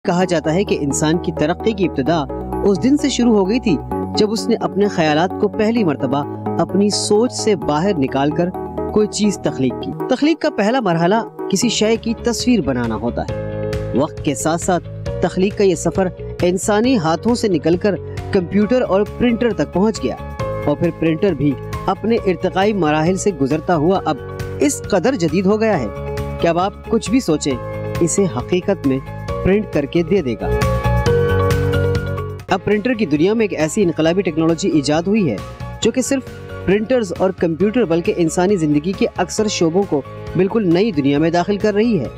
कहा जाता है कि इंसान की तरक्की की इब्तिदा उस दिन से शुरू हो गई थी जब उसने अपने ख्यालात को पहली मर्तबा अपनी सोच से बाहर निकालकर कोई चीज तख्लीक की। तख्लीक का पहला मरहला किसी शय की तस्वीर बनाना होता है। वक्त के साथ साथ तख्लीक का ये सफर इंसानी हाथों से निकलकर कंप्यूटर और प्रिंटर तक पहुंच गया और फिर प्रिंटर भी अपने इर्तिकाई मराहिल से गुजरता हुआ अब इस कदर जदीद हो गया है कि अब आप कुछ भी सोचें, इसे हकीकत में प्रिंट करके दे देगा। अब प्रिंटर की दुनिया में एक ऐसी इनकलाबी टेक्नोलॉजी इजाद हुई है जो कि सिर्फ प्रिंटर्स और कंप्यूटर बल्कि इंसानी जिंदगी के अक्सर शोबों को बिल्कुल नई दुनिया में दाखिल कर रही है।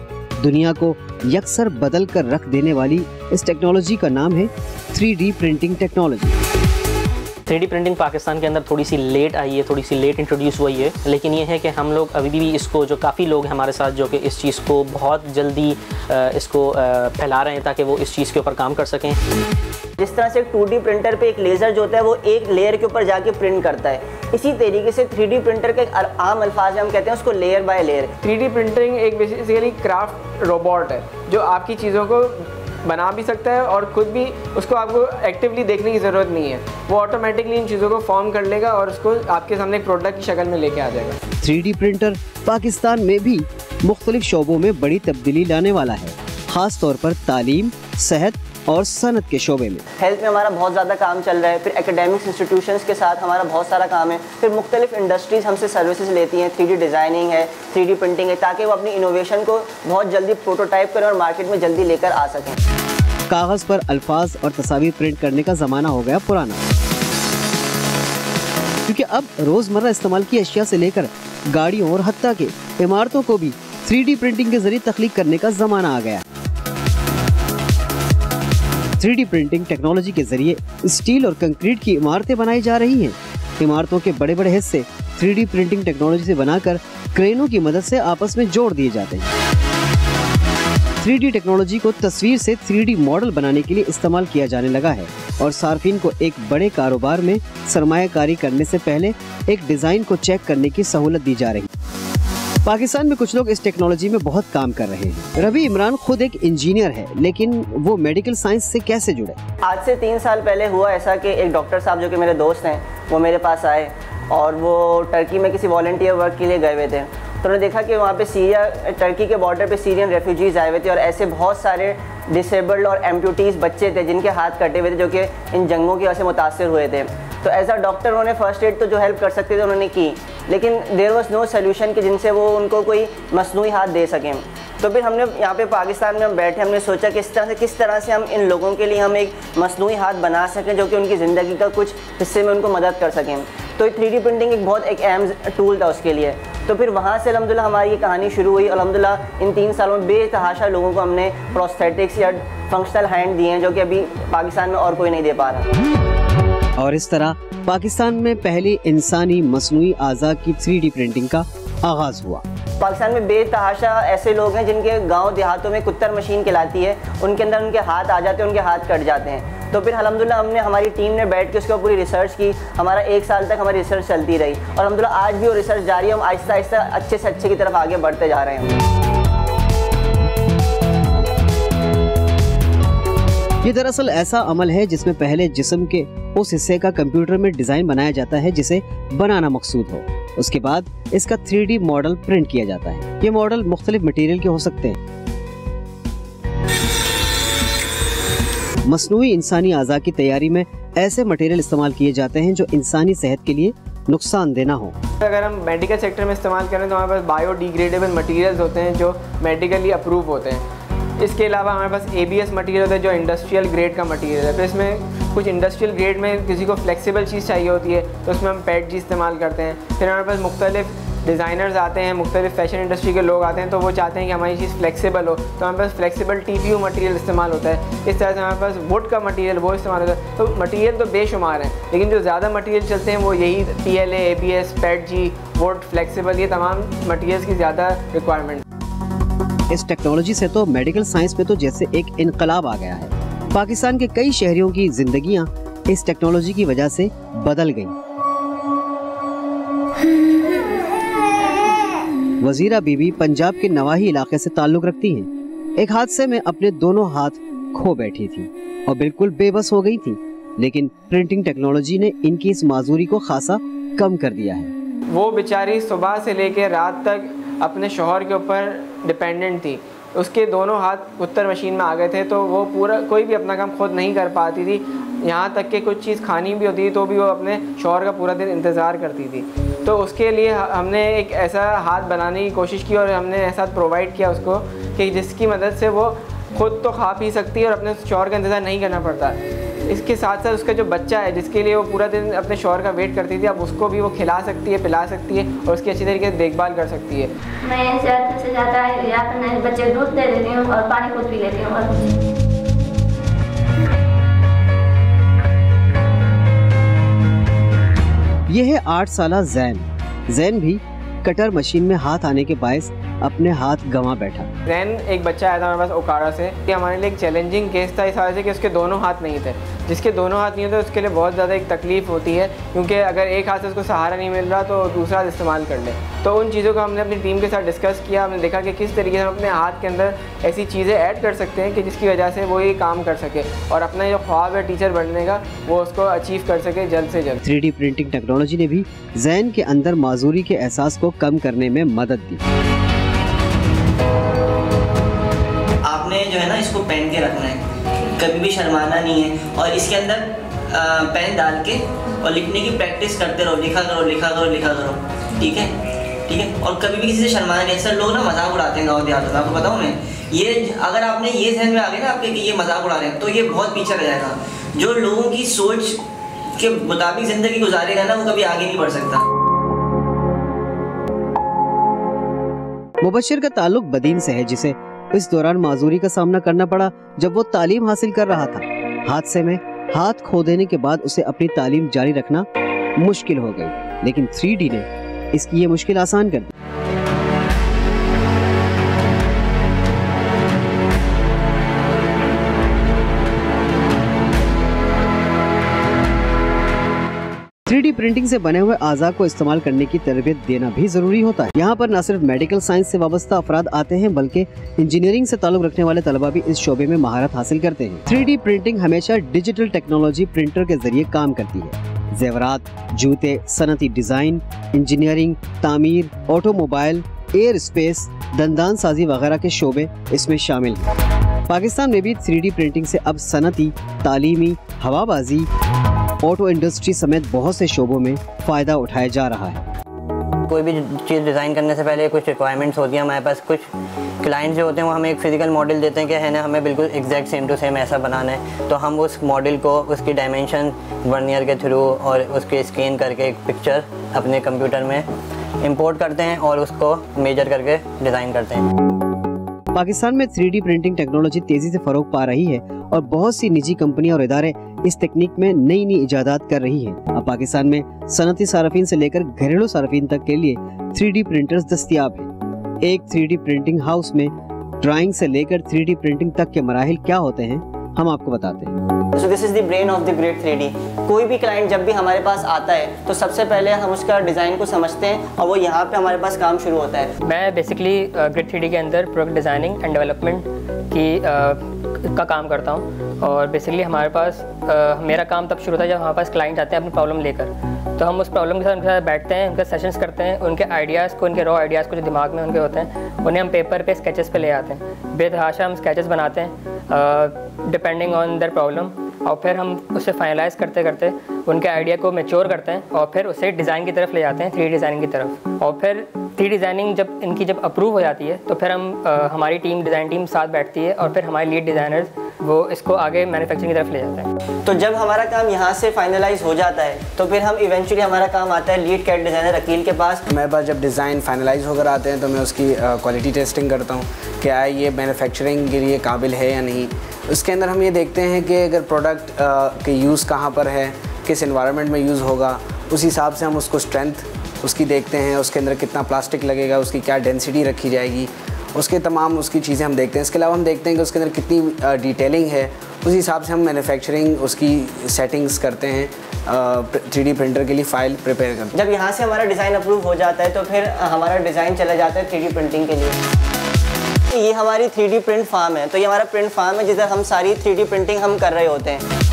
दुनिया को यकसर बदल कर रख देने वाली इस टेक्नोलॉजी का नाम है 3D printing technology. 3D printing Pakistan के अंदर थोड़ी सी लेट आई है, थोड़ी सी लेट इंट्रोड्यूस हुई है, लेकिन ये है कि हम लोग अभी भी इसको, जो काफ़ी लोग हैं हमारे साथ जो कि इस चीज़ को बहुत जल्दी इसको फैला रहे हैं ताकि वो इस चीज़ के ऊपर काम कर सकें। जिस तरह से 2D प्रिंटर पे एक लेज़र जो होता है वो एक लेयर के ऊपर जाके प्रिंट करता है, इसी तरीके से 3D प्रिंटर का एक आम अल्फाज में हम कहते हैं उसको layer by layer. 3D printing एक बेसिकली क्राफ्ट रोबोट है जो आपकी चीज़ों को बना भी सकता है और खुद भी उसको आपको एक्टिवली देखने की ज़रूरत नहीं है, वो ऑटोमेटिकली इन चीज़ों को फॉर्म कर लेगा और उसको आपके सामने एक प्रोडक्ट की शक्ल में लेके आ जाएगा। 3D प्रिंटर पाकिस्तान में भी मुख्तलिफ शोबों में बड़ी तब्दीली लाने वाला है, खास तौर पर तालीम, सेहत और सनत के शोबे में। हेल्थ में हमारा बहुत ज़्यादा काम चल रहा है, फिर एकेडमिक्स इंस्टीट्यूशंस के साथ हमारा बहुत सारा काम है, फिर मुख्तलिफ इंडस्ट्रीज़ हमसे सर्विसेज लेती हैं, 3D डिज़ाइनिंग है, 3D प्रिंटिंग है, ताकि वो अपनी इनोवेशन को बहुत जल्दी प्रोटोटाइप करें और मार्केट में जल्दी लेकर आ सकें। कागज पर अल्फाज और तस्वीर प्रिंट करने का ज़माना हो गया पुराना, क्योंकि अब रोज़मर्रा इस्तेमाल की अशिया से लेकर गाड़ियों और हत्ता के इमारतों को भी 3D प्रिंटिंग के जरिए तख्लीक करने का ज़माना आ गया। 3D प्रिंटिंग टेक्नोलॉजी के जरिए स्टील और कंक्रीट की इमारतें बनाई जा रही हैं। इमारतों के बड़े बड़े हिस्से 3D प्रिंटिंग टेक्नोलॉजी से बनाकर क्रेनों की मदद से आपस में जोड़ दिए जाते हैं। 3D टेक्नोलॉजी को तस्वीर से 3D मॉडल बनाने के लिए इस्तेमाल किया जाने लगा है और सार्फिन को एक बड़े कारोबार में सरमायाकारी करने से पहले एक डिज़ाइन को चेक करने की सहूलत दी जा रही है। पाकिस्तान में कुछ लोग इस टेक्नोलॉजी में बहुत काम कर रहे हैं। रवि इमरान खुद एक इंजीनियर है, लेकिन वो मेडिकल साइंस से कैसे जुड़े? आज से 3 साल पहले हुआ ऐसा कि एक डॉक्टर साहब जो कि मेरे दोस्त हैं वो मेरे पास आए और वो टर्की में किसी वॉलंटियर वर्क के लिए गए हुए थे। तो उन्होंने देखा कि वहाँ पे सीरिया, टर्की के बॉर्डर पे सीरियन रेफ्यूजीज़ आए हुए थे और ऐसे बहुत सारे डिसेबल्ड और एम्प्यूटीज़ बच्चे थे जिनके हाथ कटे हुए थे, जो कि इन जंगों की वजह से मुतासर हुए थे। तो एज अ डॉक्टर उन्होंने फ़र्स्ट एड तो जो हेल्प कर सकते थे उन्होंने की, लेकिन देयर वाज नो सोल्यूशन कि जिनसे वो उनको कोई मसनूई हाथ दे सकें। तो फिर हमने यहाँ पे पाकिस्तान में हम बैठे, हमने सोचा कि किस तरह से हम इन लोगों के लिए हम एक मसनूई हाथ बना सकें जो कि उनकी ज़िंदगी का कुछ हिस्से में उनको मदद कर सकें। तो 3D प्रिंटिंग एक बहुत एक अहम टूल था उसके लिए। तो फिर वहाँ से अल्हम्दुलिल्लाह हमारी ये कहानी शुरू हुई। अल्हम्दुलिल्लाह इन 3 सालों में बेतहाशा लोगों को हमने प्रोस्थेटिक्स या फंक्शनल हैंड दिए हैं जो कि अभी पाकिस्तान में और कोई नहीं दे पा रहा। और इस तरह पाकिस्तान में पहली इंसानी मसनूई आज़ा की 3D प्रिंटिंग का आगाज़ हुआ। पाकिस्तान में बेतहाशा ऐसे लोग हैं जिनके गांव देहातों में कुत्तर मशीन कहलाती है, उनके अंदर उनके हाथ आ जाते हैं, उनके हाथ कट जाते हैं। तो फिर अल्हम्दुलिल्लाह हमारी टीम ने बैठ के उसके ऊपर पूरी रिसर्च की। हमारा 1 साल तक हमारी रिसर्च चलती रही और अल्हम्दुलिल्लाह आज भी वो रिसर्च जारी है। हम आहिस्ता आहिस्ता अच्छे से अच्छे की तरफ आगे बढ़ते जा रहे हैं। ये दरअसल ऐसा अमल है जिसमें पहले जिस्म के उस हिस्से का कंप्यूटर में डिजाइन बनाया जाता है जिसे बनाना मकसूद हो। उसके बाद इसका 3D मॉडल प्रिंट किया जाता है। ये मॉडल मुख्तलिफ मटेरियल के हो सकते हैं। मसनूई इंसानी आज़ा की तैयारी में ऐसे मटेरियल इस्तेमाल किए जाते हैं जो इंसानी सेहत के लिए नुकसानदेह ना हो। अगर हम मेडिकल सेक्टर में इस्तेमाल करें तो हमारे पास बायोडिग्रेडेबल मटेरियल्स होते हैं जो मेडिकली अप्रूव होते हैं। इसके अलावा हमारे पास ABS मटेरियल होता है जो इंडस्ट्रियल ग्रेड का मटेरियल है। तो इसमें कुछ इंडस्ट्रियल ग्रेड में किसी को फ्लेक्सिबल चीज़ चाहिए होती है तो उसमें हम PETG इस्तेमाल करते हैं। फिर हमारे पास मुख्तलिफ डिज़ाइनर्स आते हैं, मुख्तलिफ फैशन इंडस्ट्री के लोग आते हैं, तो वो चाहते हैं कि हमारी चीज़ फ्लेक्सिबल हो, तो हमारे पास फ्लेक्सिबल TPU मटेरियल इस्तेमाल होता है। इस तरह से हमारे पास वुड का मटेरियल वो इस्तेमाल होता है। तो मटेरियल तो बेशुमार हैं, लेकिन जो ज़्यादा मटेरियल चलते हैं वो यही PLA, ABS, PETG, would, flexible, ये तमाम मटेरियल्स की ज़्यादा रिक्वायरमेंट। इस टेक्नोलॉजी से तो मेडिकल साइंस में तो जैसे एक इनकलाब आ गया है। पाकिस्तान के कई शहरियों की जिंदगियां इस टेक्नोलॉजी की वजह से बदल गईं। वजीरा बीबी पंजाब के नवाही इलाके से ताल्लुक रखती हैं। एक हादसे में अपने दोनों हाथ खो बैठी थी और बिल्कुल बेबस हो गई थी, लेकिन प्रिंटिंग टेक्नोलॉजी ने इनकी इस माजूरी को खासा कम कर दिया है। वो बेचारी सुबह से लेकर रात तक अपने शौहर के ऊपर डिपेंडेंट थी। उसके दोनों हाथ उत्तर मशीन में आ गए थे, तो वो पूरा कोई भी अपना काम खुद नहीं कर पाती थी। यहाँ तक कि कुछ चीज़ खानी भी होती थी तो भी वो अपने शौहर का पूरा दिन इंतज़ार करती थी। तो उसके लिए हमने एक ऐसा हाथ बनाने की कोशिश की और हमने ऐसा प्रोवाइड किया उसको कि जिसकी मदद से वो खुद तो खा पी सकती है और अपने शौहर का इंतज़ार नहीं करना पड़ता। इसके साथ साथ उसका जो बच्चा है जिसके लिए वो पूरा दिन अपने शौहर का वेट करती थी, अब उसको भी वो खिला सकती है, पिला सकती है और उसकी अच्छी तरीके से देखभाल कर सकती है। मैं ज़्यादा से ज़्यादा यहाँ पर नए बच्चे दूध दे देती हूँ और पानी खुद पी लेती हूँ। ये है 8 साला जैन भी कटर मशीन में हाथ आने के बायस अपने हाथ गंवा बैठा। जैन एक बच्चा आया था हमारे पास ओकाड़ा से। ये हमारे लिए एक चैलेंजिंग केस था इस वजह से कि उसके दोनों हाथ नहीं थे। जिसके दोनों हाथ नहीं होते उसके लिए बहुत ज़्यादा एक तकलीफ़ होती है, क्योंकि अगर एक हाथ से उसको सहारा नहीं मिल रहा तो दूसरा हाथ इस्तेमाल कर ले। तो उन चीज़ों को हमने अपनी टीम के साथ डिस्कस किया। हमने देखा कि किस तरीके से हम अपने हाथ के अंदर ऐसी चीज़ें ऐड कर सकते हैं कि जिसकी वजह से वो ये काम कर सके और अपना जो ख्वाब है टीचर बनने का वो उसको अचीव कर सके जल्द से जल्द। 3D प्रिंटिंग टेक्नोलॉजी ने भी जैन के अंदर माजूरी के एहसास को कम करने में मदद दी। आपने जो है ना इसको पहन के रखना है, कभी भी शर्माना नहीं है और इसके अंदर पेन डाल के और लिखने की प्रैक्टिस करते रहो, लिखा करो, ठीक है। और कभी भी किसी से शर्माना नहीं। अक्सर लोग ना मजाक उड़ाते हैं गाँव देहातों में, आपको बताऊँ मैं, ये अगर आपने ये ज़हन में आ गया ना आपके कि ये मजाक उड़ा रहे हैं तो ये बहुत पीछे रह जाएगा। जो लोगों की सोच के मुताबिक ज़िंदगी गुजारेगा ना वो कभी आगे नहीं बढ़ सकता। मुबश्शिर का ताल्लुक बदीन से है, जिसे इस दौरान माजूरी का सामना करना पड़ा जब वो तालीम हासिल कर रहा था। हादसे में हाथ खो देने के बाद उसे अपनी तालीम जारी रखना मुश्किल हो गई, लेकिन 3D ने इसकी ये मुश्किल आसान कर दी। प्रिंटिंग से बने हुए आज़ा को इस्तेमाल करने की तरबियत देना भी जरूरी होता है। यहाँ पर न सिर्फ मेडिकल साइंस से वाबस्ता अफराद आते हैं बल्कि इंजीनियरिंग से ताल्लुक रखने वाले तलबा भी इस शोबे में महारत हासिल करते हैं। 3D प्रिंटिंग हमेशा डिजिटल टेक्नोलॉजी प्रिंटर के जरिए काम करती है। जेवरात, जूते, सनती डिजाइन, इंजीनियरिंग, तामीर, ऑटोमोबाइल, एयर स्पेस, दंदान साजी वगैरह के शोबे इसमें शामिल हैं। पाकिस्तान में भी 3D प्रिंटिंग से अब सनती, तालीमी, हवाबाजी, ऑटो इंडस्ट्री समेत बहुत से शोबों में फ़ायदा उठाया जा रहा है। कोई भी चीज़ डिज़ाइन करने से पहले कुछ रिक्वायरमेंट्स होती हैं हमारे पास। कुछ क्लाइंट्स जो होते हैं वो हमें एक फ़िज़िकल मॉडल देते हैं कि है ना हमें बिल्कुल एग्जैक्ट सेम टू सेम ऐसा बनाना है, तो हम उस मॉडल को उसकी डायमेंशन वर्नियर के थ्रू और उसके स्कैन करके एक पिक्चर अपने कंप्यूटर में इंपोर्ट करते हैं और उसको मेजर करके डिज़ाइन करते हैं। पाकिस्तान में 3D प्रिंटिंग टेक्नोलॉजी तेजी से फरोग पा रही है और बहुत सी निजी कंपनियां और इदारे इस तकनीक में नई नई इजादात कर रही हैं। अब पाकिस्तान में सनती सार्फिन से लेकर घरेलू सार्फिन तक के लिए 3D प्रिंटर्स दस्तयाब हैं। एक 3D प्रिंटिंग हाउस में ड्राइंग से लेकर 3D प्रिंटिंग तक के मराहिल क्या होते हैं हम आपको बताते हैं। So this is the brain of the Grid 3D। कोई भी क्लाइंट जब भी हमारे पास आता है तो सबसे पहले हम उसका डिज़ाइन को समझते हैं और वो यहाँ पे हमारे पास काम शुरू होता है। मैं बेसिकली ग्रिड 3D के अंदर प्रोडक्ट डिज़ाइनिंग एंड डेवलपमेंट का काम करता हूँ और बेसिकली हमारे पास मेरा काम तब शुरू होता है जब हमारे पास क्लाइंट आते हैं अपनी प्रॉब्लम लेकर। तो हम उस प्रॉब्लम के साथ उनके साथ बैठते हैं, उनके सेशंस करते हैं, उनके आइडियाज़ को, उनके रॉ आइडियाज़ को जो दिमाग में उनके होते हैं उन्हें हम पेपर पे स्केचेस पे ले आते हैं। बेतहाशा हम स्केचेस बनाते हैं डिपेंडिंग ऑन देयर प्रॉब्लम और फिर हम उसे फाइनलाइज़ करते करते उनके आइडिया को मैच्योर करते हैं और फिर उसे डिज़ाइन की तरफ ले जाते हैं, 3D डिज़ाइनिंग की तरफ। और फिर 3D डिज़ाइनिंग जब इनकी अप्रूव हो जाती है तो फिर हम हमारी टीम डिज़ाइन टीम साथ बैठती है और फिर हमारे लीड डिज़ाइनर्स वो इसको आगे मैन्युफैक्चरिंग की तरफ ले जाते हैं। तो जब हमारा काम यहाँ से फाइनलाइज हो जाता है तो फिर हम इवेंचुअली हमारा काम आता है लीड कैड डिज़ाइनर अकील के पास। मेरे पास जब डिज़ाइन फाइनलाइज होकर आते हैं तो मैं उसकी क्वालिटी टेस्टिंग करता हूँ, क्या ये मैन्युफैक्चरिंग के लिए काबिल है या नहीं। उसके अंदर हम ये देखते हैं कि अगर प्रोडक्ट के यूज़ कहाँ पर है, किस एनवायरनमेंट में यूज़ होगा, उस हिसाब से हम उसको स्ट्रेंथ उसकी देखते हैं, उसके अंदर कितना प्लास्टिक लगेगा, उसकी क्या डेंसिटी रखी जाएगी, उसके तमाम उसकी चीज़ें हम देखते हैं। इसके अलावा हम देखते हैं कि उसके अंदर कितनी डिटेलिंग है, उस हिसाब से हम मैन्युफैक्चरिंग उसकी सेटिंग्स करते हैं, 3D प्रिंटर के लिए फ़ाइल प्रिपेयर करते हैं। जब यहाँ से हमारा डिज़ाइन अप्रूव हो जाता है तो फिर हमारा डिज़ाइन चला जाता है 3D प्रिंटिंग के लिए। कि ये हमारी 3D प्रिंट फार्म है। तो ये हमारा प्रिंट फार्म है जिधर हम सारी 3D प्रिंटिंग हम कर रहे होते हैं।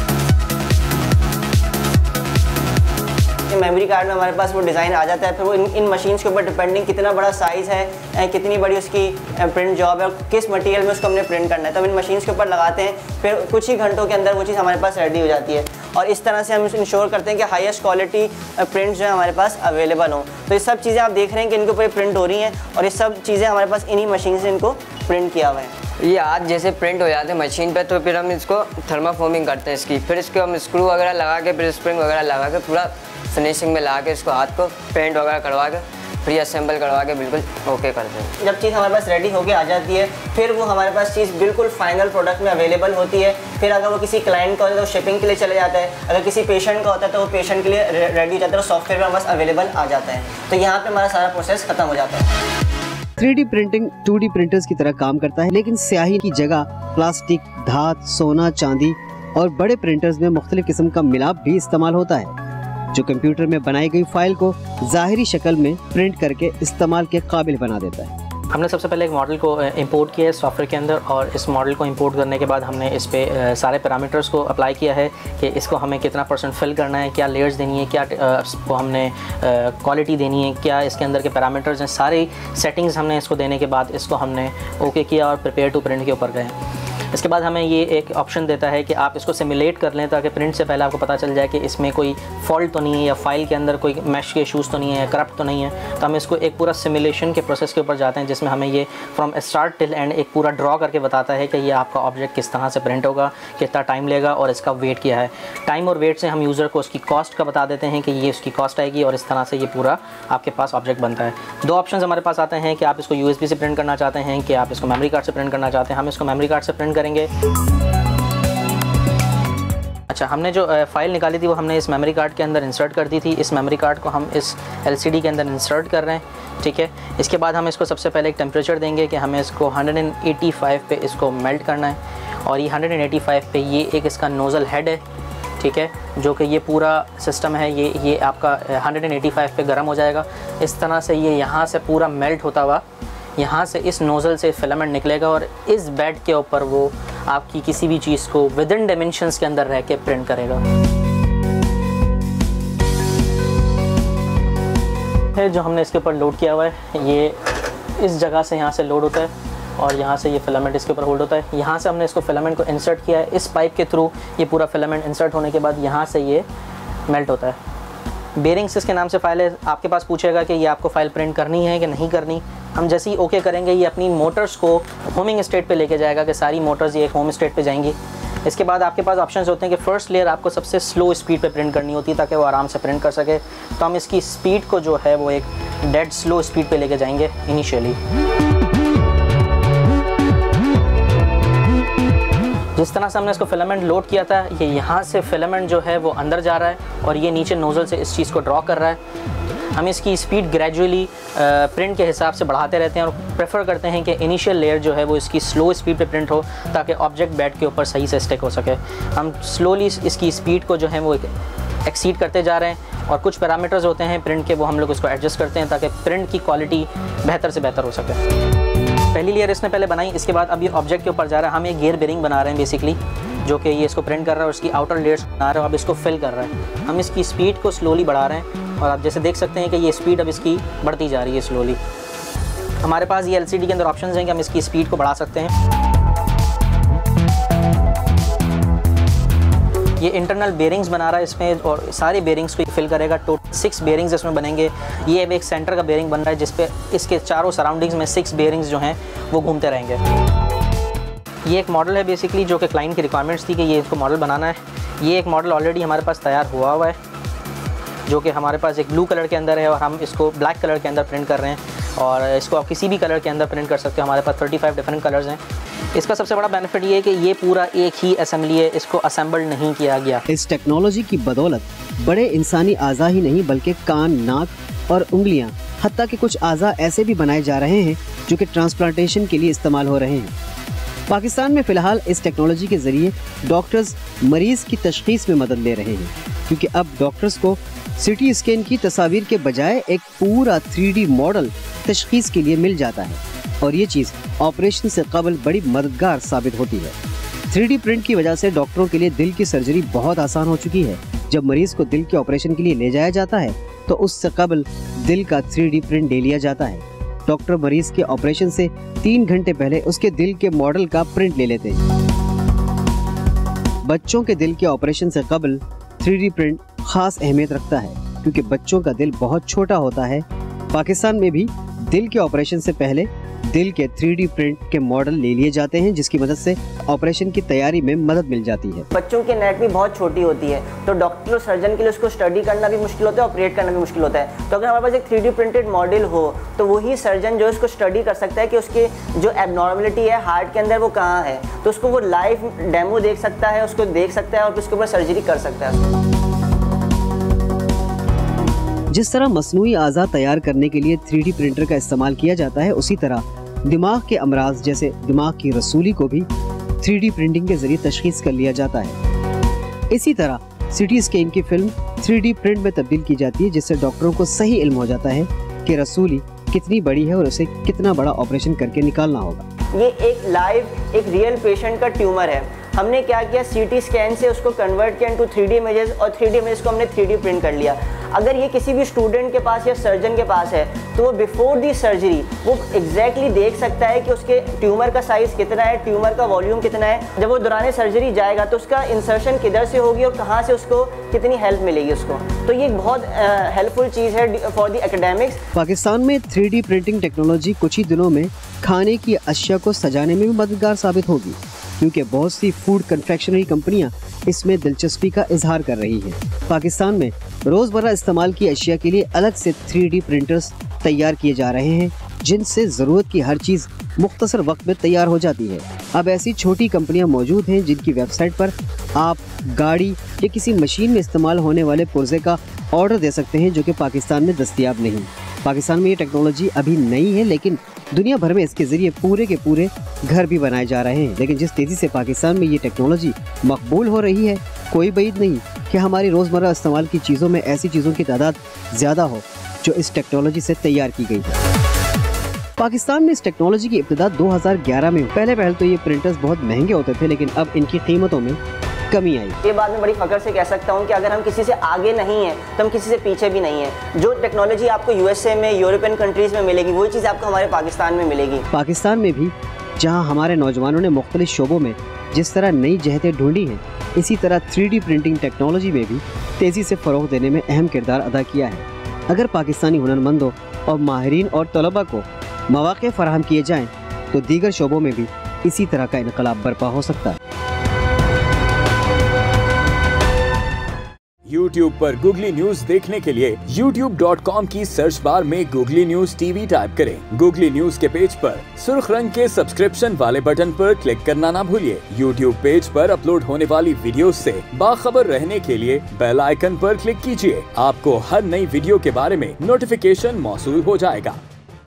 मेमोरी कार्ड में हमारे पास वो डिज़ाइन आ जाता है, फिर वो इन मशीन्स के ऊपर डिपेंडिंग कितना बड़ा साइज़ है, कितनी बड़ी उसकी प्रिंट जॉब है, किस मटेरियल में उसको हमने प्रिंट करना है, तो हम इन मशीन्स के ऊपर लगाते हैं, फिर कुछ ही घंटों के अंदर वो चीज़ हमारे पास रेडी हो जाती है। और इस तरह से हम इंश्योर करते हैं कि हाईएस्ट क्वालिटी प्रिंट जो है हमारे पास अवेलेबल हों। तो ये सब चीज़ें आप देख रहे हैं कि इनके ऊपर प्रिंट हो रही हैं और ये सब चीज़ें हमारे पास इन्हीं मशीन से इनको प्रिंट किया हुआ है। ये आज जैसे प्रिंट हो जाते हैं मशीन पे, तो फिर हम इसको थर्माफोर्मिंग करते हैं इसकी, फिर इसको हम स्क्रू वगैरह लगा के, फिर स्प्रिंग वगैरह लगा के पूरा फिनिशिंग में ला के इसको हाथ को पेंट वगैरह करवा के फिर असेंबल करवा के बिल्कुल ओके करते हैं। जब चीज़ हमारे पास रेडी होके आ जाती है, फिर वो हमारे पास चीज़ बिल्कुल फाइनल प्रोडक्ट में अवेलेबल होती है। फिर अगर वो किसी क्लाइंट का होता है तो शिपिंग के लिए चले जाता है, अगर किसी पेशेंट का होता है तो वो पेशेंट के लिए रेडी हो जाता है, तो सॉफ्टवेयर में हमारे पास अवेलेबल आ जाता है। तो यहाँ पर हमारा सारा प्रोसेस खत्म हो जाता है। 3D प्रिंटिंग 2D प्रिंटर्स की तरह काम करता है, लेकिन स्याही की जगह प्लास्टिक, धात, सोना, चांदी और बड़े प्रिंटर्स में मुख्तलिफ किस्म का मिलाप भी इस्तेमाल होता है, जो कंप्यूटर में बनाई गई फाइल को ज़ाहिरी शक्ल में प्रिंट करके इस्तेमाल के काबिल बना देता है। हमने सबसे पहले एक मॉडल को इंपोर्ट किया है सॉफ्टवेयर के अंदर, और इस मॉडल को इंपोर्ट करने के बाद हमने इस पे सारे पैरामीटर्स को अप्लाई किया है कि इसको हमें कितना % फिल करना है, क्या लेयर्स देनी है, क्या इसको हमने क्वालिटी देनी है, क्या इसके अंदर के पैरामीटर्स हैं, सारी सेटिंग्स हमने इसको देने के बाद इसको हमने ओके किया और प्रिपेयर टू प्रिंट के ऊपर गए। इसके बाद हमें ये एक ऑप्शन देता है कि आप इसको सिमुलेट कर लें, ताकि प्रिंट से पहले आपको पता चल जाए कि इसमें कोई फॉल्ट तो नहीं है, या फाइल के अंदर कोई मैश के इशूज़ तो नहीं है, या करप्ट तो नहीं है। तो हम इसको एक पूरा सिमुलेशन के प्रोसेस के ऊपर जाते हैं, जिसमें हमें ये फ्रॉम स्टार्ट टिल एंड एक पूरा ड्रॉ करके बताता है कि ये आपका ऑब्जेक्ट किस तरह से प्रिंट होगा, कितना टाइम लेगा और इसका वेट क्या है। टाइम और वेट से हम यूज़र को उसकी कॉस्ट का बता देते हैं कि ये उसकी कॉस्ट आएगी, और इस तरह से ये पूरा आपके पास ऑब्जेक्ट बनता है। दो ऑप्शन हमारे पास आते हैं कि आप इसको USB से प्रिंट करना चाहते हैं, कि आप इसको मेमोरी कार्ड से प्रिंट करना चाहते हैं। हम इसको मेमोरी कार्ड से प्रिंट करेंगे। अच्छा, हमने जो फ़ाइल निकाली थी वो हमने इस मेमोरी कार्ड के अंदर इंसर्ट कर दी थी। इस मेमोरी कार्ड को हम इस LCD के अंदर इंसर्ट कर रहे हैं, ठीक है। इसके बाद हम इसको सबसे पहले एक टेम्परेचर देंगे कि हमें इसको 185 पे इसको मेल्ट करना है, और ये 185 पे ये एक इसका नोज़ल हेड है, ठीक है, जो कि ये पूरा सिस्टम है, ये आपका 185 पे गर्म हो जाएगा। इस तरह से ये यहाँ से पूरा मेल्ट होता हुआ यहाँ से इस नोज़ल से फिलामेंट निकलेगा, और इस बेड के ऊपर वो आपकी किसी भी चीज़ को विद इन डायमेंशंस के अंदर रह के प्रिंट करेगा। है जो हमने इसके ऊपर लोड किया हुआ है, ये इस जगह से यहाँ से लोड होता है, और यहाँ से ये फिलामेंट इसके ऊपर होल्ड होता है। यहाँ से हमने इसको फिलामेंट को इंसर्ट किया है, इस पाइप के थ्रू ये पूरा फिलामेंट इंसर्ट होने के बाद यहाँ से ये मेल्ट होता है। बेरिंग्स इसके नाम से फ़ाइल है। आपके पास पूछेगा कि ये आपको फ़ाइल प्रिंट करनी है कि नहीं करनी। हम जैसे ही ओके करेंगे, ये अपनी मोटर्स को होमिंग स्टेट पे लेके जाएगा, कि सारी मोटर्स ये एक होम स्टेट पे जाएंगी। इसके बाद आपके पास ऑप्शंस होते हैं कि फ़र्स्ट लेयर आपको सबसे स्लो स्पीड पे प्रिंट करनी होती है, ताकि वो आराम से प्रिंट कर सके। तो हम इसकी स्पीड को जो है वो एक डेड स्लो स्पीड पे लेके जाएंगे इनिशियली। जिस तरह से हमने इसको फिलामेंट लोड किया था, ये यहाँ से फिलामेंट जो है वो अंदर जा रहा है, और ये नीचे नोज़ल से इस चीज़ को ड्रॉ कर रहा है। हम इसकी स्पीड ग्रेजुअली प्रिंट के हिसाब से बढ़ाते रहते हैं, और प्रेफर करते हैं कि इनिशियल लेयर जो है वो इसकी स्लो स्पीड पे प्रिंट हो, ताकि ऑब्जेक्ट बेड के ऊपर सही से स्टिक हो सके। हम स्लोली इसकी स्पीड को जो है वो एक्सीड करते जा रहे हैं, और कुछ पैरामीटर्स होते हैं प्रिंट के, वो हम लोग उसको एडजस्ट करते हैं ताकि प्रिंट की क्वालिटी बेहतर से बेहतर हो सके। पहली लेयर इसने पहले बनाई, इसके बाद अब ये ऑब्जेक्ट के ऊपर जा रहा है। हम एक गियर बेरिंग बना रहे हैं बेसिकली, जो कि ये इसको प्रिंट कर रहा है, और उसकी आउटर लेयर्स बना रहे हैं, अब इसको फिल कर रहा है। हम इसकी स्पीड को स्लोली बढ़ा रहे हैं, और आप जैसे देख सकते हैं कि ये स्पीड अब इसकी बढ़ती जा रही है स्लोली। हमारे पास ये LCD के अंदर ऑप्शंस हैं कि हम इसकी स्पीड को बढ़ा सकते हैं। ये इंटरनल बेरिंग्स बना रहा है इसमें, और सारे बेरिंग्स को फिल करेगा। टोटल 6 बेरिंग्स इसमें बनेंगे। ये अब एक सेंटर का बेरिंग बन रहा है, जिस पे इसके चारों सराउंडिंग्स में 6 बेरिंग्स जो हैं वो घूमते रहेंगे। ये एक मॉडल है बेसिकली, जो कि क्लाइंट की रिक्वायरमेंट्स थी कि ये इसको मॉडल बनाना है। ये एक मॉडल ऑलरेडी हमारे पास तैयार हुआ है, जो कि हमारे पास एक ब्लू कलर के अंदर है, और हम इसको ब्लैक कलर के अंदर प्रिंट कर रहे हैं, और इसको आप किसी भी कलर के अंदर प्रिंट कर सकते हो। हमारे पास 35 डिफरेंट कलर्स हैं। इसका सबसे बड़ा बेनिफिट ये है कि ये पूरा एक ही असेंबली है, इसको असेंबल नहीं किया गया। इस टेक्नोलॉजी की बदौलत बड़े इंसानी आज़ा ही नहीं, बल्कि कान, नाक और उंगलियां, हत्ता कि कुछ आज़ा ऐसे भी बनाए जा रहे हैं जो कि ट्रांसप्लांटेशन के लिए इस्तेमाल हो रहे हैं। पाकिस्तान में फ़िलहाल इस टेक्नोलॉजी के ज़रिए डॉक्टर्स मरीज़ की तशख़ीस में मदद ले रहे हैं, क्योंकि अब डॉक्टर्स को CT स्कैन की तस्वीर के बजाय एक पूरा 3D मॉडल तशख़ीस के लिए मिल जाता है। और ये चीज ऑपरेशन से कबल बड़ी मददगार साबित होती है। 3D प्रिंट की वजह से डॉक्टरों के लिए दिल की सर्जरी बहुत आसान हो चुकी है। जब मरीज को दिल के ऑपरेशन के लिए ले जाया जाता है तो उससे कबल दिल का 3D प्रिंट ले लिया जाता है। डॉक्टर मरीज के ऑपरेशन से 3 घंटे पहले उसके दिल के मॉडल का प्रिंट ले लेते हैं। बच्चों के दिल के ऑपरेशन से कबल 3D प्रिंट खास अहमियत रखता है क्योंकि बच्चों का दिल बहुत छोटा होता है। पाकिस्तान में भी दिल के ऑपरेशन से पहले दिल के 3D प्रिंट के मॉडल ले लिए जाते हैं, जिसकी मदद से ऑपरेशन की तैयारी में मदद मिल जाती है। बच्चों की नेट भी बहुत छोटी होती है तो डॉक्टर और सर्जन के लिए उसको स्टडी करना भी मुश्किल होता है, ऑपरेट करना भी मुश्किल होता है। तो अगर हमारे पास एक 3D प्रिंटेड मॉडल हो तो वही सर्जन जो उसको स्टडी कर सकता है कि उसके जो एबनॉर्मलिटी है हार्ट के अंदर वो कहाँ है, तो उसको वो लाइव डेमो देख सकता है, उसको देख सकता है और उसके ऊपर सर्जरी कर सकता है। जिस तरह मसनूई आज़ा तैयार करने के लिए 3D प्रिंटर का इस्तेमाल किया जाता है, उसी तरह दिमाग के अमराज जैसे दिमाग की रसूली को भी 3D प्रिंटिंग के जरिए तशखीस कर लिया जाता है। इसी तरह सिटी स्कैन की फिल्म 3D प्रिंट में तब्दील की जाती है, जिससे डॉक्टरों को सही इल्म हो जाता है कि रसूली कितनी बड़ी है और उसे कितना बड़ा ऑपरेशन करके निकालना होगा। ये एक लाइव एक रियल पेशेंट का ट्यूमर है। हमने क्या किया, सीटी स्कैन से उसको कन्वर्ट किया इनटू 3D इमेजेस और 3D इमेज को हमने 3D प्रिंट कर लिया। अगर ये किसी भी स्टूडेंट के पास या सर्जन के पास है तो वो बिफोर दी सर्जरी वो एग्जैक्टली देख सकता है कि उसके ट्यूमर का साइज़ कितना है, ट्यूमर का वॉल्यूम कितना है। जब वो दौरान सर्जरी जाएगा तो उसका इंसर्शन किधर से होगी और कहाँ से उसको कितनी हेल्प मिलेगी उसको। तो ये बहुत हेल्पफुल चीज़ है फॉर द एकेडमिक्स। पाकिस्तान में 3D प्रिंटिंग टेक्नोलॉजी कुछ ही दिनों में खाने की अशिया को सजाने में भी मददगार साबित होगी, क्योंकि बहुत सी फूड कन्फेक्शनरी कंपनियां इसमें दिलचस्पी का इजहार कर रही हैं। पाकिस्तान में रोज़मर्रा इस्तेमाल की अशिया के लिए अलग से 3D प्रिंटर्स तैयार किए जा रहे हैं, जिनसे ज़रूरत की हर चीज़ मुख्तसर वक्त में तैयार हो जाती है। अब ऐसी छोटी कंपनियां मौजूद हैं जिनकी वेबसाइट पर आप गाड़ी या किसी मशीन में इस्तेमाल होने वाले पुर्जे का ऑर्डर दे सकते हैं, जो कि पाकिस्तान में दस्तयाब नहीं। पाकिस्तान में ये टेक्नोलॉजी अभी नई है, लेकिन दुनिया भर में इसके ज़रिए पूरे के पूरे घर भी बनाए जा रहे हैं। लेकिन जिस तेज़ी से पाकिस्तान में ये टेक्नोलॉजी मकबूल हो रही है, कोई बईद नहीं कि हमारी रोज़मर्रा इस्तेमाल की चीज़ों में ऐसी चीज़ों की तादाद ज़्यादा हो जो इस टेक्नोलॉजी से तैयार की गई है। पाकिस्तान में इस टेक्नोलॉजी की इब्तिदा 2011 में। पहले तो ये प्रिंटर्स बहुत महंगे होते थे, लेकिन अब इनकी कीमतों में कमी आई। ये बात मैं बड़ी फख्र से कह सकता हूँ कि अगर हम किसी से आगे नहीं हैं तो हम किसी से पीछे भी नहीं हैं। जो टेक्नोलॉजी आपको यूएसए में, यूरोपियन कंट्रीज़ में मिलेगी, वही चीज़ आपको हमारे पाकिस्तान में मिलेगी। पाकिस्तान में भी जहाँ हमारे नौजवानों ने मुख्तलिफ शोबों में जिस तरह नई जहतें ढूंढी हैं, इसी तरह 3D प्रिंटिंग टेक्नोलॉजी में भी तेज़ी से फ़रोग़ देने में अहम किरदार अदा किया है। अगर पाकिस्तानी हुनरमंदों और माहिरीन और तलबा को मौक़े फ़राहम किए जाएँ तो दीगर शोबों में भी इसी तरह का इनकलाब बर्पा हो सकता है। YouTube पर गूगली न्यूज देखने के लिए youtube.com की सर्च बार में गूगली न्यूज टीवी टाइप करें। गूगली न्यूज के पेज पर सुर्ख रंग के सब्सक्रिप्शन वाले बटन पर क्लिक करना ना भूलिए। YouTube पेज पर अपलोड होने वाली वीडियोस से बाखबर रहने के लिए बेल आइकन पर क्लिक कीजिए। आपको हर नई वीडियो के बारे में नोटिफिकेशन मौसूल हो जाएगा।